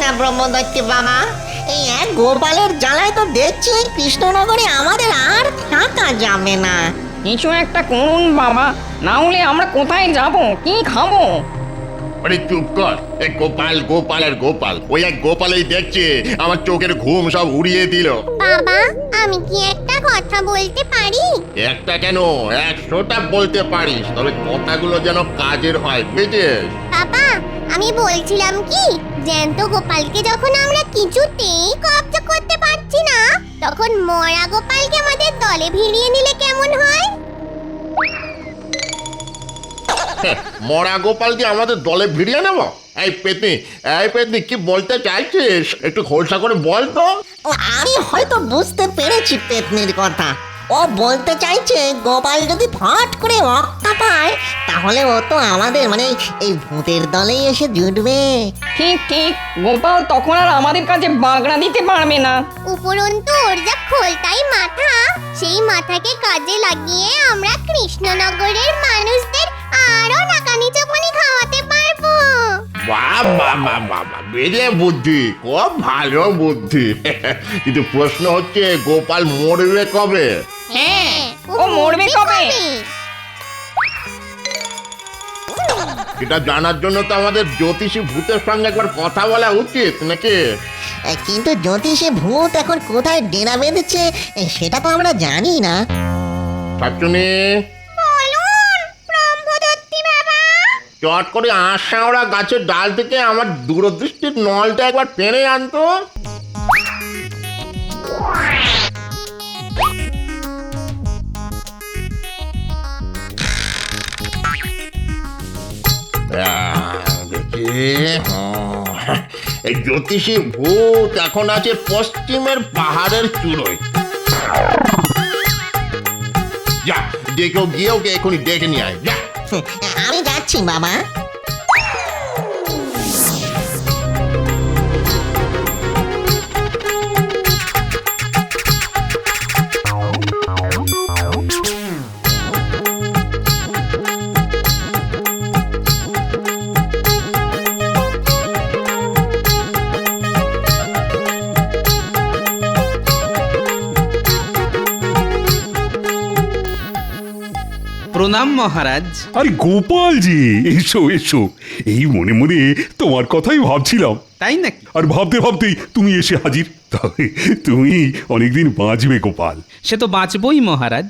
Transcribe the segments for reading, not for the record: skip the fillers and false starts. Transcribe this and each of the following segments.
না ব্রহ্মদত্ত বাবা, এই এক গোপালের জ্বালায় তো দেখছি কৃষ্ণনগরে আমাদের আর থাকা যাবে না। কিছু একটা করুন বাবা, না হলে আমরা কোথায় যাব, কি খাবো? আরে চুপ কর। এই গোপাল গোপাল আর গোপাল, ওই এক গোপালেই দেখছে আমার চোখের ঘুম সব উড়িয়ে দিল। বাবা, আমি কি একটা কথা বলতে পারি? একটা কেন, 100টা বলতে পারিস, তবে কথাগুলো যেন কাজের হয়, বুঝেছিস? বাবা, আমি বলছিলাম কি, জ্যান্ত গোপালকে যখন আমরা কিছুতেই কবজা করতে পারছি না, তখন মরা গোপালকে আমাদের দলে ভিড়িয়ে নিলে কেমন হয়? মরা গোপালকে আমাদের দলে ভিড়িয়ে নেব? এই পেতনি কি বলতে চাইছিস? একটু খোলসা করে বল তো। ও, আমি হয়তো বুঝতে পেরেছি পেতনির কথা। ও বলতে চাইছে গোপাল যদি ফট করে অক্কা পায়, তাহলে ও তো আমাদের মানে এই ভূতের দলেই এসে জুটবে। ঠিক ঠিক, গোপাল তখন আর আমাদের কাছে বাগড়া দিতে পারবে না। উপরন্তু ওর যা খোলতাই মাথা, সেই মাথাকে কাজে লাগিয়ে আমরা কৃষ্ণনগরের মানুষদের আরো নাকানি চোপানি খাওয়াতে পারবো। বাহ বাহ বাহ বাহ বাহ, বেড়ে বুদ্ধি, খুব ভালো বুদ্ধি। কিন্তু প্রশ্ন হচ্ছে গোপাল মরবে কবে? হ্যাঁ, ও মরবে কবে? এটা জানার জন্য তো আমাদের জ্যোতিষী ভূতের সঙ্গে একবার কথা বলা উচিত নাকি? কিন্তু জ্যোতিষে ভূত এখন কোথায় ডেরা বেঁধেছে সেটা তো আমরা জানি না। শাকচুনি, বলুন ব্রহ্মদত্তি বাবা। চট করে আশাওড়া গাছের ডাল থেকে আমার দূরদৃষ্টির নলটা একবার টেনে আনতো। দেখি, এই জ্যোতিষী ভূত এখন আছে পশ্চিমের পাহাড়ের চূড়োয়। যা, দেখেও গিয়ে ওকে এখনই ডেকে নিয়ে আয়, যা। আমি যাচ্ছি বাবা। প্রণাম মহারাজ। আরে গোপালজি, এসো এসো, এই মনে মনে তোমার কথাই ভাবছিলাম। তাই নাকি? আর ভাবতে ভাবতেই তুমি এসে হাজির। তবে তুমি অনেকদিন বাঁচবে গোপাল। সে তো বাঁচবই মহারাজ।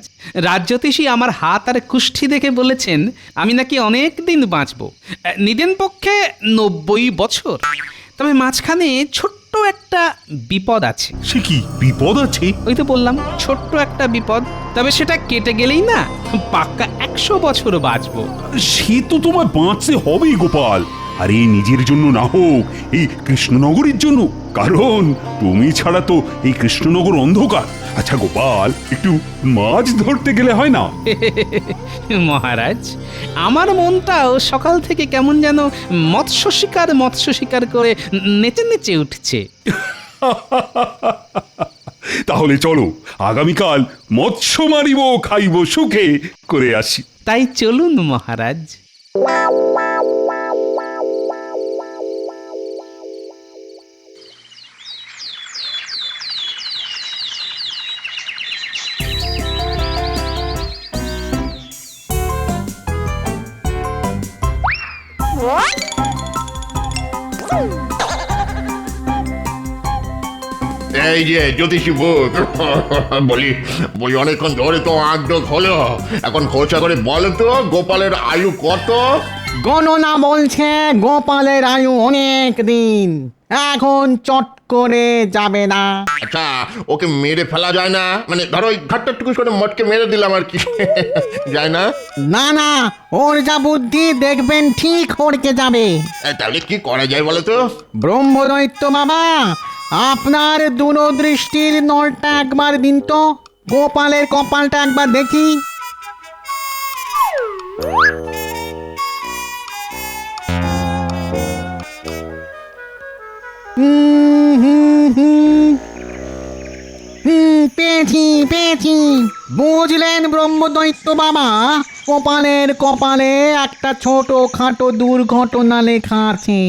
রাজ্যতীশী আমার হাত আর কুষ্ঠি দেখে বলেছেন আমি নাকি অনেক দিন বাঁচব, নিদেন পক্ষে 90 বছর। তবে মাঝখানে ছোট্ট একটা বিপদ আছে। সে কি বিপদ আছে? ওই তো বললাম, ছোট্ট একটা বিপদ। তবে সেটা কেটে গেলেই না পাক্কা 100 বছর বাঁচবো। সে তো তোমার বাঁচতে হবেই গোপাল। আরে নিজের জন্য না হোক, এই কৃষ্ণনগরের জন্য, কারণ তুমি ছাড়া তো এই কৃষ্ণনগর অন্ধকার। আচ্ছা গোপাল, একটু মাছ ধরতে গেলে হয় না? মহারাজ, আমার মনটাও সকাল থেকে কেমন যেন মৎস্য শিকার করে নেচে নেচে উঠছে। তাহলে চলো আগামীকাল মৎস্য মারিব, খাইব সুখে করে আসি। তাই চলুন মহারাজ। এই যে জ্যোতিষী ভূত, বলি অনেকক্ষণ ধরে তো আগ্রহ হলো, এখন খোঁচা করে বলো তো গোপালের আয়ু কত? গণনা বলছে গোপালের আয়ু অনেক দিন, এখন চট করে যাবে না। আচ্ছা, ওকে মেরে ফেলা যায় না? মানে ধরো ওই ঘাটটা টুকুস করে মটকে মেরে দিলাম আর কি, যায় না? না না, ওর যা বুদ্ধি দেখবেন ঠিক হড়কে যাবে। তাহলে কি করা যায় বলো তো? ব্রহ্মদৈত্য বাবা, আপনার দূরদৃষ্টির নলটা একবার দিন তো, গোপালের কপালটা একবার দেখি। পেয়েছি পেয়েছি। বুঝলেন ব্রহ্মদৈত্য বাবা, গোপালের কপালে একটা ছোট খাটো দুর্ঘটনা লেখা আছে।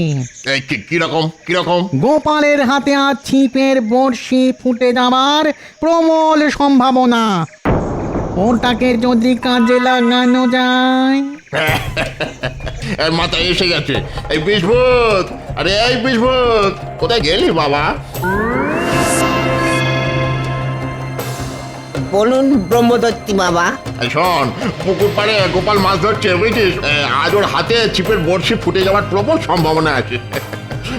এই কিরকম কিরকম? গোপালের হাতে আজ ছিপের বড়শি ফুটে যাওয়ার প্রবল সম্ভাবনা। ওটাকে যদি কাজে লাগানো যায়। এর মাথায় এসে গেছে। এই বিস্ফোত, আরে এই বিস্ফোত, কোথায় গেলি বাবা? বলুন ব্রহ্মদত্তি বাবা। এই শোন, পুকুর পাড়ে গোপাল মাছ ধরছে বুঝছিস, আজ ওর হাতে ছিপের বড়শি ফুটে যাওয়ার প্রবল সম্ভাবনা আছে।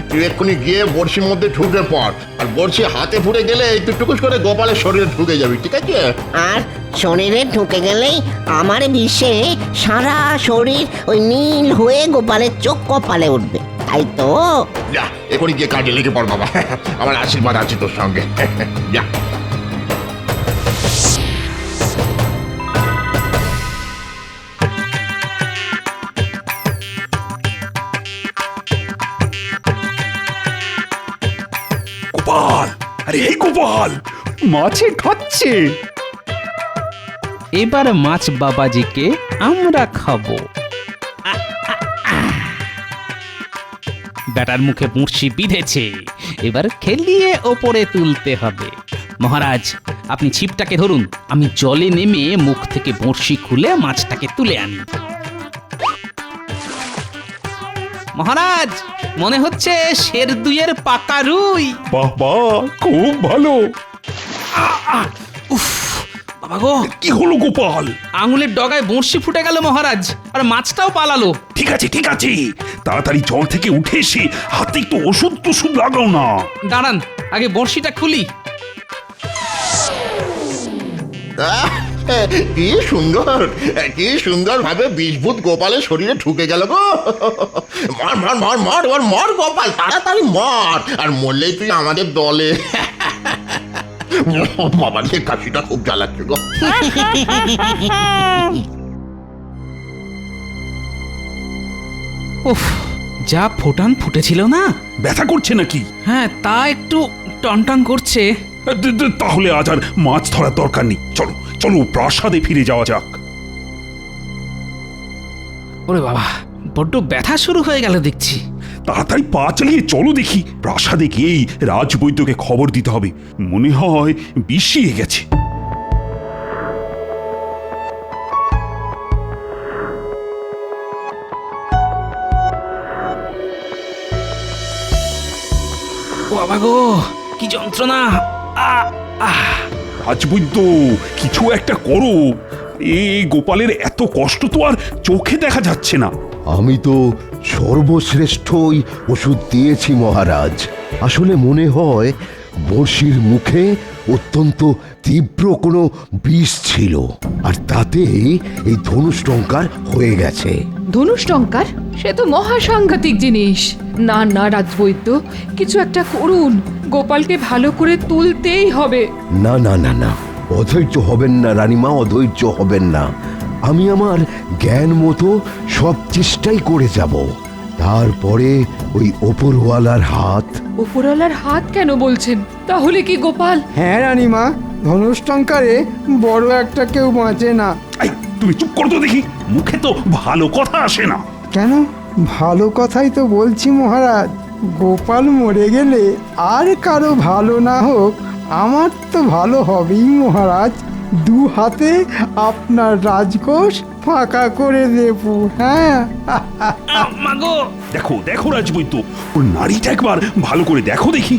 তুই এক্ষুনি গিয়ে বড়শির মধ্যে ঢুকে পড়, আর বড়শি হাতে ফুটে গেলে তুই টুকুস করে গোপালের শরীরে ঢুকে যাবি, ঠিক আছে? আর শরীরে ঢুকে গেলেই আমার বিশ্বে সারা শরীর ওই নীল হয়ে গোপালের চোখ কপালে উঠবে, তাই তো? যা এক্ষুনি গিয়ে কাজে লেগে পড় বাবা, আমার আশীর্বাদ আছে তোর সঙ্গে। যা। গোপাল, আরে এই গোপাল, মাছে খাচ্ছে। এবার মাছ বাবাজিকে আমরা খাবো। বেটার মুখে বড়শি বিঁধেছে, এবার খেলিয়ে ওপরে তুলতে হবে। মহারাজ, আপনি ছিপটাকে ধরুন, আমি জলে নেমে মুখ থেকে বড়শি খুলে মাছটাকে তুলে আনি। মহারাজ, মনে হচ্ছে শের দুইয়ের পাকা রুই। বাহ বাহ, খুব ভালো। বাবা গো, কি হলো গোপাল? আঙুলের ডগায় বড়শি ফুটে গেল মহারাজ, আর মাছটাও পালালো। ঠিক আছে ঠিক আছে, তাড়াতাড়ি জল থেকে উঠে এসে হাতে একটু ওষুধ টষুধ লাগাও না। দাঁড়ান, আগে বড়শিটা খুলি। কি সুন্দর, কি সুন্দর ভাবে বিষভূত গোপালের শরীরে ঢুকে গেল গো। মার মার মার মার, ওর মর গোপাল, তাড়াতাড়ি মর, আর মরলেই তুই আমাদের দলে। বাবা রে, কাশিটা খুব জ্বালাচ্ছে গো। উফ, যা ফোটান ফুটেছিল না। ব্যথা করছে নাকি? হ্যাঁ, তা একটু টনটন করছে। তাহলে আজ আর মাছ ধরার দরকার নেই, চলো চলো প্রাসাদে ফিরে যাওয়া যাক। ওরে বাবা, বড্ড ব্যথা শুরু হয়ে গেল দেখছি। তাড়াতাড়ি পা চালিয়ে চলো দেখি, প্রাসাদে গিয়েই রাজবৈদ্যকে খবর দিতে হবে, মনে হয় বিষিয়ে গেছে। ও বাবা গো, কি যন্ত্রণা! রাজবৈদ্য, কিছু একটা করো। এই গোপালের এত কষ্ট তো আর চোখে দেখা যাচ্ছে না। আমি তো সর্বশ্রেষ্ঠই ওষুধ দিয়েছি মহারাজ। আসলে মনে হয় বড়শির মুখে অত্যন্ত তীব্র কোনো বিষ ছিল, আর তাতে এই ধনুষ্টঙ্কার হয়ে গেছে। ধনুষ্টঙ্কার? সে তো মহা সাংঘাতিক জিনিস। না না রাজবৈদ্য, কিছু একটা করুন, গোপালকে ভালো করে তুলতেই হবে। না না না না, অধৈর্য হবেন না রানীমা, অধৈর্য হবেন না। আমি আমার জ্ঞান মতো সব চেষ্টাই করে যাব। তারপরে ওই ওপরওয়ালার হাত। উপরওয়ালার হাত কেন বলছেন? তাহলে কি গোপাল? হ্যাঁ রানীমা, ধনুষ্টঙ্কারে বড় একটা কেউ বাঁচে না। এই, তুমি চুপ করো তো দেখি, মুখে তো ভালো কথা আসে না। কেন? ভালো কথাই তো বলছি মহারাজ। গোপাল মরে গেলে আর কারো ভালো না হোক, আমার তো ভালো হবেই মহারাজ। দু হাতে আপনার রাজকোষ ফাঁকা করে দেব। হ্যাঁ, মাগো, দেখো দেখো রাজবৈদ্য, ওর নাড়িটা একবার ভালো করে দেখো দেখি।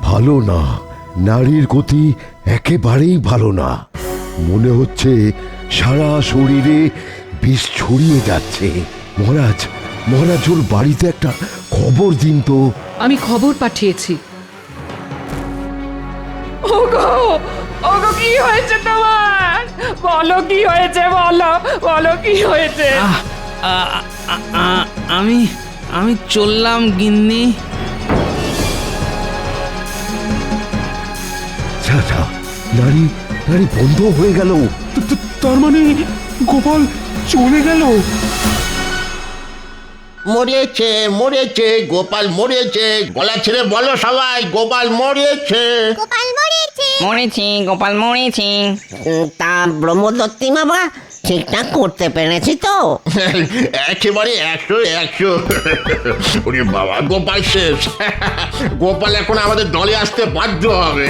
ভালো না, নারীর গতি একেবারেই ভালো না। মনে হচ্ছে সারা শরীরে বিষ ছড়িয়ে যাচ্ছে। মহারাজ, মহারাজ, ওর বাড়িতে একটা খবর দিন তো। আমি খবর পাঠিয়েছি। ওগো, ওগো, কি হয়েছে তোমার? বলো কি হয়েছে, বলো বলো কি হয়েছে? আমি চললাম গিন্নি। আচ্ছা, নারী নারী বন্ধ হয়ে গেল। তার মানে গোপাল চলে গেল? মরেছে মরেছে গোপাল মরেছে, গলা ছেড়ে বলো সবাই, গোপাল মরেছে। গোপাল মরেছে। মরেছি, গোপাল মরেছি। তা ব্রহ্মদত্তি বাবা ঠিকঠাক করতে পেরেছি তো? একেবারে 100 ওরে বাবা, গোপাল শেষ। গোপাল এখন আমাদের দলে আসতে বাধ্য হবে।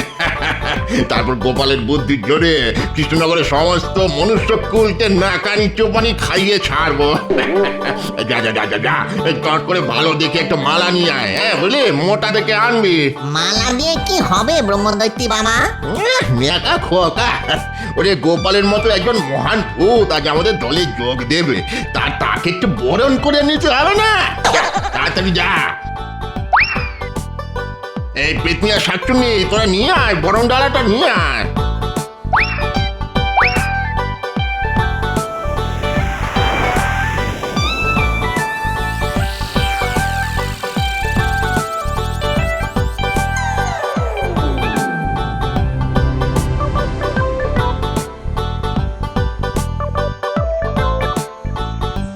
তারপর গোপালের বুদ্ধির জোরে কৃষ্ণনগরের সমস্ত মনুষ্যকুলকে নাকানি চোপানি খাইয়ে ছাড়বো। যা যা যা যা যা, চট করে ভালো দেখে একটা মালা নিয়ে আয়, হ্যাঁ বুঝলি, মোটা দেখে আনবি। মালা দিয়ে কি হবে ব্রহ্মদত্তি বাবা? মেকা খোকা, ওরে গোপালের মতো একজন মহান ভূত আজ আমাদের দলে যোগ দেবে, তাকে একটু বরণ করে নিতে হবে না? তাড়াতাড়ি যা। এই পেতনিয়া শাকচুন্নি, তোরা নিয়ে আয়, বরণ ডালাটা নিয়ে আয়।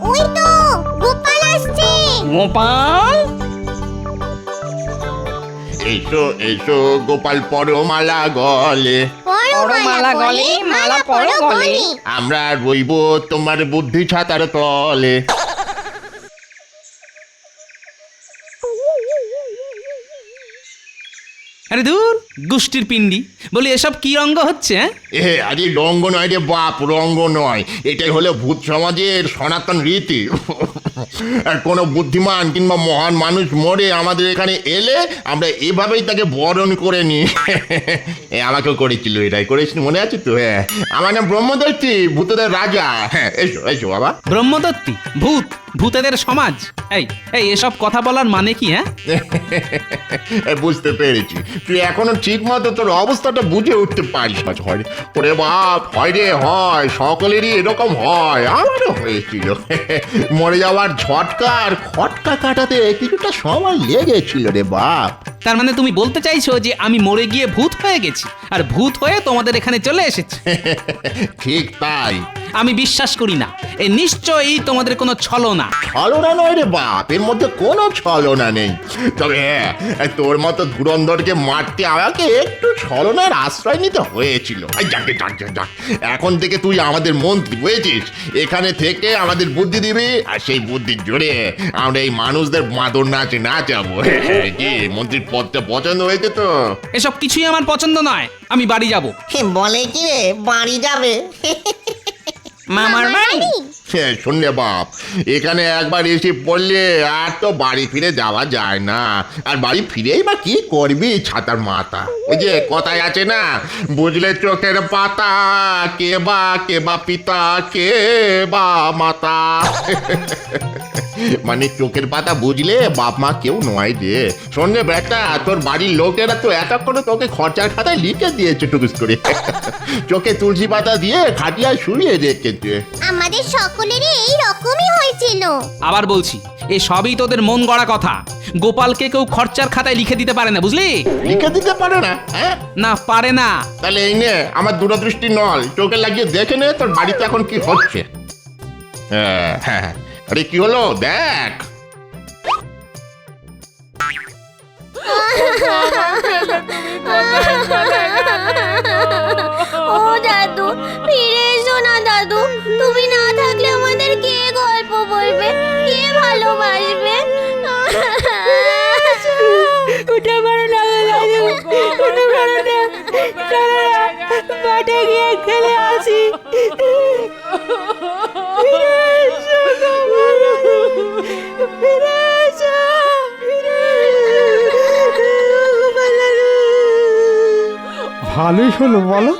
ওই তো গোপাল আসছে। গোপাল, এসো এসো গোপাল, পরো মালা গলে, পরো মালা গলে, মালা পরো গলে। আমরা রইব তোমার বুদ্ধি ছাতার তলে। আরে দূর গোষ্ঠীর পিণ্ডি, বলি এসব কি রঙ্গ হচ্ছে? আরে রঙ্গ নয় রে বাপ, রঙ্গ নয়, এটাই হলো ভূত সমাজের সনাতন রীতি। আর কোনো বুদ্ধিমান কিংবা মহান মানুষ মরে আমাদের এখানে এলে আমরা এভাবেই তাকে বরণ করে নিই। আমাকেও করেছিল, এটাই করেছিল, মনে আছে তো? হ্যাঁ, আমার নাম ব্রহ্মদত্তি, ভূতদের রাজা। হ্যাঁ, এসো এসো বাবা। ব্রহ্মদত্তি, ভূত, ভূতেদের সমাজ, এই এই এসব কথা বলার মানে কি? হ্যাঁ, বুঝতে পেরেছি, তুই এখনো ঠিক মতো তোর অবস্থাটা বুঝে উঠতে পারিস না। হয় ওরে বাপ, হয় রে হয়, সকলেরই এরকম হয়, আমারও হয়েছিল। মরে যাওয়ার ঝটকা আর খটকা কাটাতে কিছুটা সময় লেগেছিল রে বাপ। তার মানে তুমি বলতে চাইছো যে আমি মরে গিয়ে ভূত হয়ে গেছি, আর ভূত হয়ে তোমাদের এখানে চলে এসেছি? ঠিক তাই। আমি বিশ্বাস করি না, এ নিশ্চয়ই তোমাদের কোনো ছলনা। ছলনা নয় রে বাপ, এর মধ্যে কোনো ছলনা নেই। তবে হ্যাঁ, তোর মতো ধুরন্ধরকে মারতে আমাকে একটু ছলনার আশ্রয় নিতে হয়েছিল। যাকে যাক যাক যাক, এখন থেকে তুই আমাদের মন্ত্রী, বুঝেছিস? এখানে থেকে আমাদের বুদ্ধি দিবি, আর সেই বুদ্ধির জোরে আমরা এই মানুষদের মাদর নাচে নাচাবো। কি মন্ত্রীর পদটা পছন্দ হয়েছে তো? এসব কিছুই আমার পছন্দ নয়, আমি বাড়ি যাব। বলে কি রে, বাড়ি যাবে? মামার বাড়ি। শোন রে বাপ, এখানে একবার এসে পড়লে আর তো বাড়ি ফিরে যাওয়া যায় না। আর বাড়ি ফিরেই বা কি করবি, ছাতার মাথা? ওই যে কথায় আছে না, বুঝলে চোখের পাতা, কে বা পিতা, কে বা মাতা। মানে চোখের পাতা বুঝলে বাপ মা কেউ নয় রে। শোন রে বেটা, তোর বাড়ির লোকেরা তো এক এক করে তোকে খরচার খাতায় লিখে দিয়েছে টুকুস করে। চোখে তুলসী পাতা দিয়ে খাটিয়ায় শুয়ে রেখেছে। আমাদের সকলেরই এই রকমই হয়েছিল। আবার বলছি, এ সবই তোদের মন গড়া কথা। গোপালকে কেউ খরচার খাতায় লিখে দিতে পারে না, বুঝলি? লিখে দিতে পারে না? হ্যাঁ, না, পারে না। তাহলে এই নে আমার দূরদৃষ্টি নল, চোখে লাগিয়ে দেখে নে তোর বাড়িতে এখন কি হচ্ছে। হ্যাঁ হ্যাঁ, আরে কি হলো দেখ। ও দাদু, ফিরে এসো না দাদু। তুমি না থাকলে আমাদের কে গল্প বলবে, কে ভালোবাসবে? উঠে পড়ো না দাদু, উঠে পড়ো না, চলো না, মাঠে গিয়ে খেলে আসি। ফিরে এসো গোপাল, ফিরে এসো, ফিরে এসো গোপাল দাদু। ভালোই হলো বলো,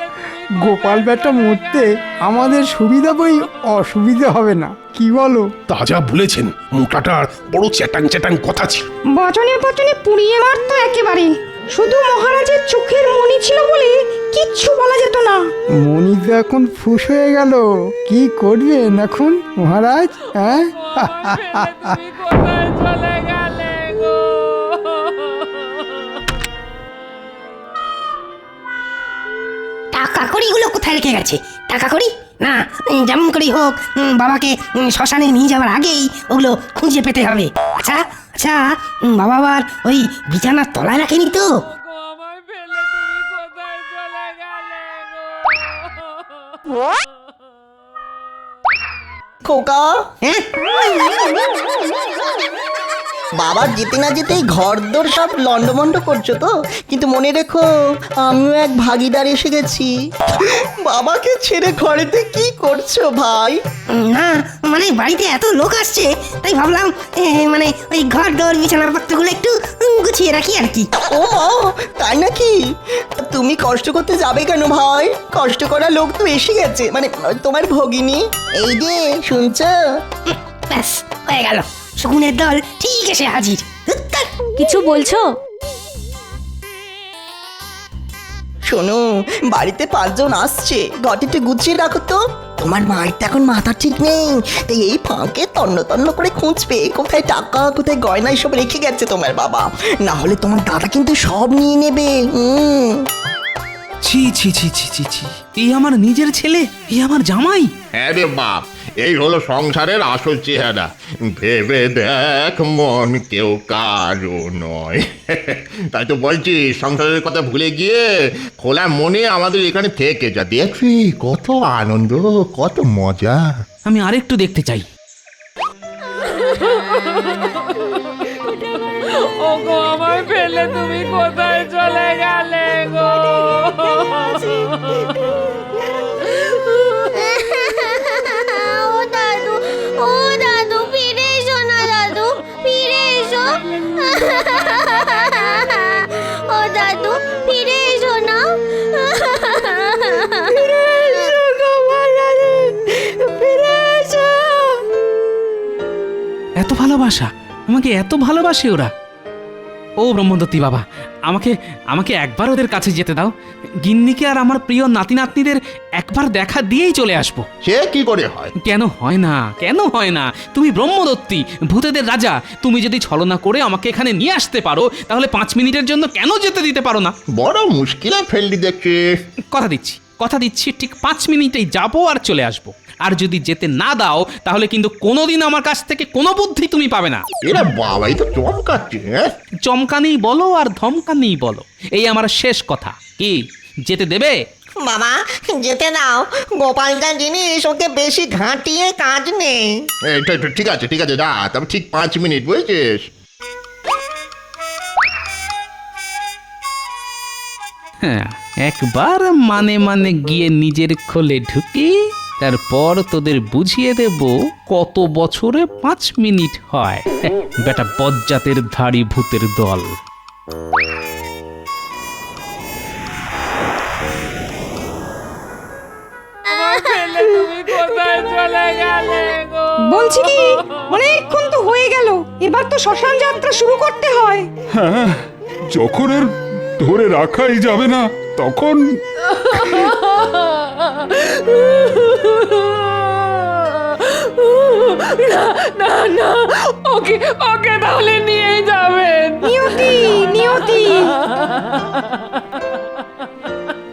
গোপাল বেটা মরতে আমাদের সুবিধা বই অসুবিধা হবে না, কি বলো? তাজা বলেছেন, মোটাটার বড় চ্যাটাং চ্যাটাং কথা ছিল। বচনে বচনে পুড়িয়ে মারতো একেবারে। শুধু মহারাজের চোখের মণি ছিল বলে কিচ্ছু বলা যেত না। মণি তো এখন ফুস হয়ে গেল, কি করবেন এখন মহারাজ? হ্যাঁ, টাকা কড়িগুলো কোথায় রেখে গেছে? টাকা কড়ি, না, যেমন করেই হোক বাবাকে শ্মশানে নিয়ে যাওয়ার আগেই ওগুলো খুঁজে পেতে হবে। আচ্ছা আচ্ছা, বাবা আবার ওই বিছানার তলায় রাখেনি তো? খোকা, হ্যাঁ, বাবা যেতে না যেতেই ঘরদোর সব লন্ডমন্ড করছো তো, কিন্তু মনে রেখো আমিও এক ভাগিদার এসে গেছি। বাবাকে ছেড়ে ঘরেতে কি করছো ভাই? না মানে বাড়িতে এত লোক আসছে তাই ভাবলাম মানে ওই ঘর দোর বিছানার পত্রগুলো একটু গুছিয়ে রাখি আর কি। ও তাই নাকি? তুমি কষ্ট করতে যাবে কেন ভাই? কষ্ট করা লোক তো এসে গেছে, মানে তোমার ভগিনী। এই যে শুনছো? ব্যাস হয়ে গেল, শকুনের দল ঠিক এসে হাজির। কিছু বলছো? শোনো, বাড়িতে 5 জন আসছে, ঘটিতে গুছিয়ে রাখো তো। তোমার মায়ের তো এখন মাথা ঠিক নেই, তাই এই ফাঁকে তন্ন তন্ন করে খুঁজবে কোথায় টাকা কোথায় গয়না সব রেখে গেছে তোমার বাবা, না হলে তোমার দাদা কিন্তু সব নিয়ে নেবে। ছি ছি ছি ছি ছি ছি, এই আমার নিজের ছেলে, এই আমার জামাই। হ্যাঁ রে বাপ, এই হলো সংসারের আসল চেহারা। ভেবে দেখ মন কেউ কারো নয়। তাই তো বলছি, সংসারের কথা ভুলে গিয়ে খোলা মনে আমাদের এখানে থেকে যা, দেখবি কত আনন্দ, কত মজা। আমি আরেকটু দেখতে চাই। ওগো আমায় ফেলে তুমি কোথায় চলে গেলে গো? ও দাদু ফিরে এসো না, দাদু ফিরে এসো। ও দাদু ফিরে এসো না। ফিরে এসো গো দাদু, ফিরে এসো। এত ভালোবাসা, আমাকে এত ভালোবাসে ওরা। ও ব্রহ্মদত্তি বাবা, আমাকে আমাকে একবার ওদের কাছে যেতে দাও। গিন্নিকে আর আমার প্রিয় নাতি নাতনিদের একবার দেখা দিয়েই চলে আসবো। সে কি করে হয়? কেন হয় না, কেন হয় না? তুমি ব্রহ্মদত্তি, ভূতেদের রাজা, তুমি যদি ছলনা করে আমাকে এখানে নিয়ে আসতে পারো, তাহলে 5 মিনিটের জন্য কেন যেতে দিতে পারো না? বড় মুশকিলে ফেললি দেখছি। কথা দিচ্ছি ঠিক 5 মিনিটেই যাবো আর চলে আসবো। আর যদি যেতে না দাও তাহলে কিন্তু কোনোদিন আমার কাছ থেকে কোনো বুদ্ধি তুমি পাবে না। এরা বাবাই তো চমকাচ্ছে। চমকানেই বলো আর ধমকানেই বলো, এই আমার শেষ কথা। কি যেতে দেবে? বাবা যেতে দাও, গোপালটা জিনিস, ওকে বেশি ঘাঁটিয়ে কাজ নেই। ঠিক আছে ঠিক আছে, যা, তবে ঠিক 5 মিনিট, বুঝেছিস? হ্যাঁ, একবার মানে মানে গিয়ে নিজের খোলে ঢুকি, তারপর তোদের বুঝিয়ে দেব কত বছরে 5 মিনিট হয়। বেটা বজ্জাতের ধাড়ি ভূতের দল। বলছি কি, অনেকক্ষণ তো হয়ে গেল, এবার তো শ্মশান যাত্রা শুরু করতে হয়। হ্যাঁ, যখন আর ধরে রাখাই যাবে না তখন না না, ওকে ওকে তাহলে নিয়ে যাবেন। নিয়তি নিয়তি,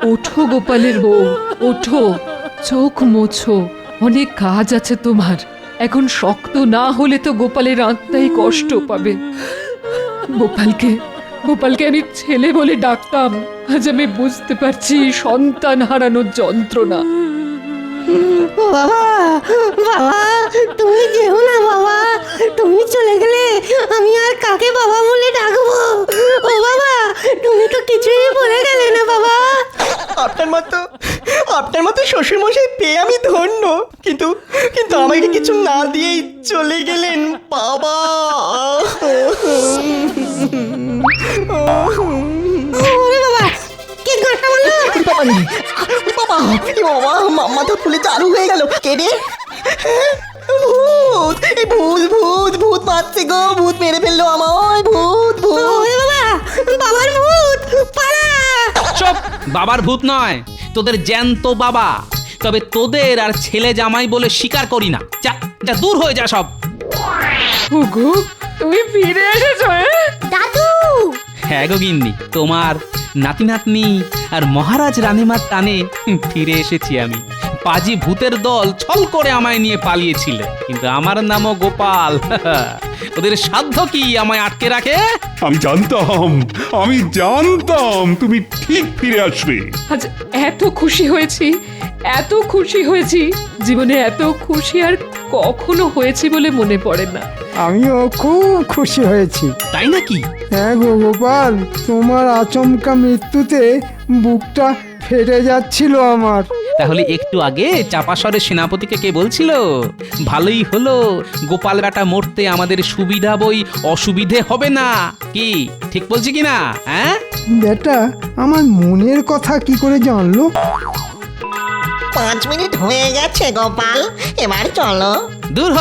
ওঠো গোপালের বউ, ওঠো, চোখ মোছো, অনেক কাজ আছে তোমার। এখন শক্ত না হলে তো গোপালের আত্মাই কষ্ট পাবে। গোপালকে আমি ছেলে বলে ডাকতাম, আজ আমি বুঝতে পারছি সন্তান হারানোর যন্ত্রণা। বাবা বাবা, তুমি যেও না বাবা, তুমি চলে গেলে আমি আর কাকে বাবা বলে ডাকবো? ও বাবা, তুমি তো কিছুই বলে গেলে না বাবা। আপনার মতো শ্বশুরমশাই পেয়ে আমি ধন্য, কিন্তু কিন্তু আমাকে কিছু না দিয়েই চলে গেলেন বাবা। ওরে বাবা, কে গাঁটটা মারলো? বাবা বাবা, মাথা ফুলে চালু হয়ে গেল। কে রে? ভূত, এই ভূত ভূত ভূত মারছে গো, ভূত মেরে ফেললো আমায়, ভূত ভূত। ওরে বাবা, বাবার ভূত, পালা। চুপ, বাবার ভূত নয়, তোদের জ্যান্ত বাবা। তবে তোদের আর ছেলে জামাই বলে স্বীকার করি না। যা যা, দূর হয়ে যা সব। ওগো তুমি ফিরে এসেছো? দাদু, হ্যাঁ গো গিন্নি, তোমার নাতি নাতনি আর মহারাজ রানীমার টানে ফিরে এসেছি আমি। পাজি ভূতের দল ছল করে আমায় নিয়ে পালিয়েছিল, কিন্তু আমার নামও গোপাল। ওদের সাধ্য কি আমায় আটকে রাখে? আমি জানতাম তুমি ঠিক ফিরে আসবে। আজ এত খুশি হয়েছি, এত খুশি হয়েছি, জীবনে এত খুশি আর কখনো হয়েছি বলে মনে পড়ে না। আমিও খুব খুশি হয়েছি। তাই নাকি? হ্যাঁ গো গোপাল, তোমার আচমকা মৃত্যুতে বুকটা ফেটে যাচ্ছিল আমার। তাহলে একটু আগে চাপাসরের সেনাপতিকে কে বলছিল ভালোই হলো গোপাল বেটা মরতে আমাদের সুবিধা বই অসুবিধে হবে না? কি ঠিক বলছি কি না? হ্যাঁ বেটা আমার মনের কথা কি করে জানলো? 5 মিনিট হয়ে গেছে গোপাল, এবার চলো। দূর হ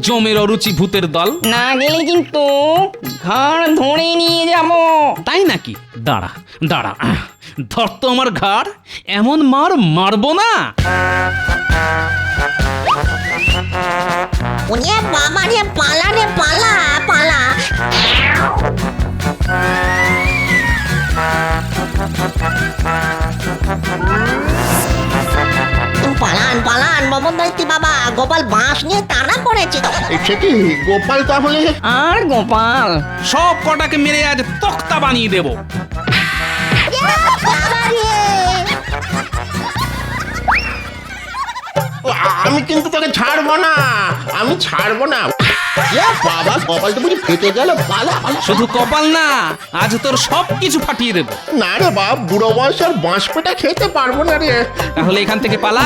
জমের অরুচি ভূতের দল। না গেলে কিন্তু ঘাড় ধরে নিয়ে যাব। তাই নাকি? দাঁড়া দাঁড়া, ধর তো আমার ঘাড়, এমন মার মারবো না। ওরে বাবা রে, পালা রে পালা পালা। পালান পালান বাবন দৈত্যি বাবা, গোপাল বাঁশ নিয়ে তাড়া করেছে। সে কি গোপাল তাহলে? আর গোপাল সব কটাকে মেরে আজ তক্তা বানিয়ে দেব। বাবা রে! আমি কিন্তু তোকে ছাড়বো না, আমি ছাড়বো না। বাবা কপাল তো বুঝি ফেটে গেল। পালা পালা। শুধু কপাল না, আজ তোর সব কিছু ফাটিয়ে দেব। না রে বাপ, বুড়ো বয়স আর বাঁশ পেটা খেতে পারবো না রে। তাহলে এখান থেকে পালা,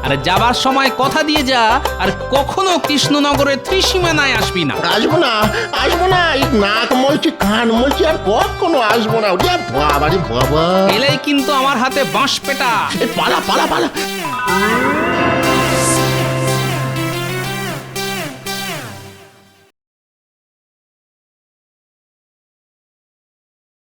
আর যাবার সময় কথা দিয়ে যা আর কখনো কৃষ্ণনগরের ত্রিসীমানায় আসবি না। আসবো না, আসবো না, এই নাক মলছি কান মলছি আর কখনো আসবো না। ওরে বাবা রে বাবা, এলেই কিন্তু আমার হাতে বাঁশ পেটা। পালা পালা পালা।